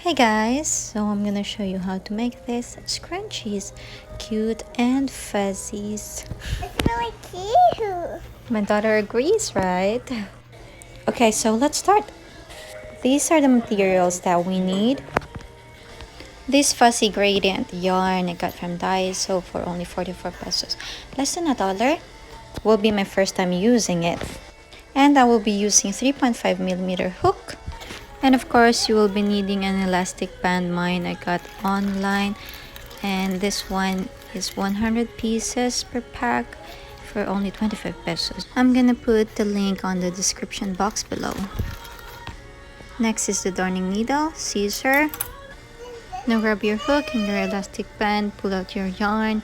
Hey guys, so I'm gonna show you how to make this scrunchies, cute and fuzzies. It's really cute. My daughter agrees, right? Okay, so let's start. These are the materials that we need. This fuzzy gradient yarn I got from Daiso for only 44 pesos, less than $1. Will be my first time using it. And I will be using 3.5mm hook. And of course, you will be needing an elastic band. Mine I got online. And this one is 100 pieces per pack for only 25 pesos. I'm gonna put the link on the description box below. Next is the darning needle, scissor. Now grab your hook and your elastic band, pull out your yarn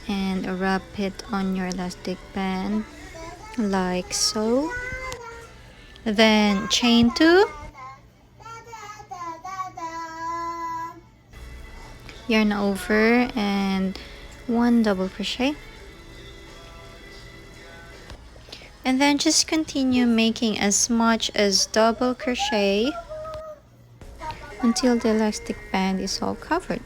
and wrap it on your elastic band like so. Then chain 2, yarn over, and 1 double crochet. And then just continue making as much as double crochet until the elastic band is all covered.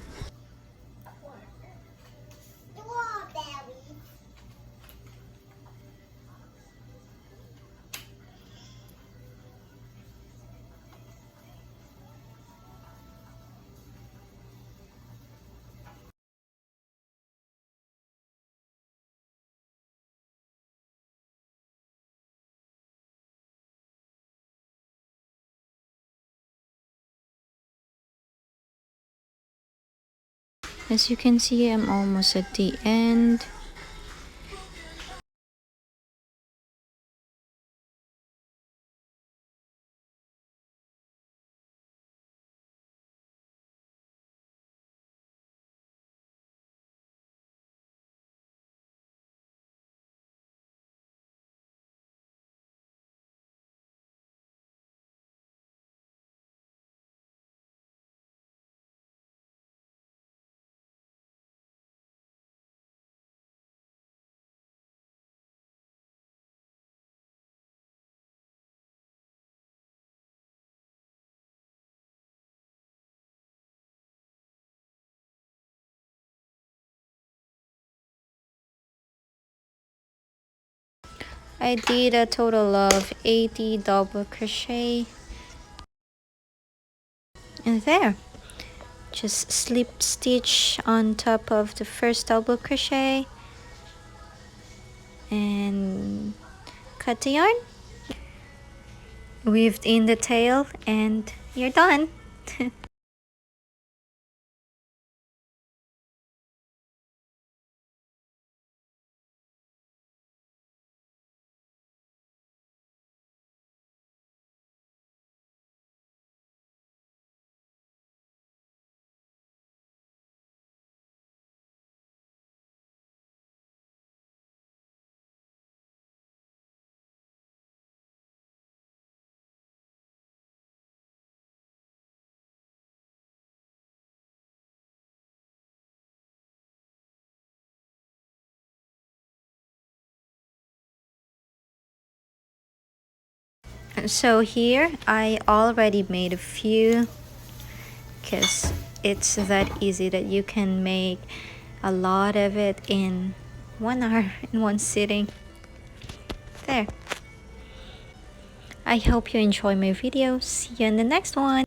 As you can see, I'm almost at the end. I did a total of 80 double crochet. And there, just slip stitch on top of the first double crochet and cut the yarn, weaved in the tail, and you're done. So here I already made a few, because it's that easy that you can make a lot of it in 1 hour, in one sitting. There. I hope you enjoy my video. See you in the next one.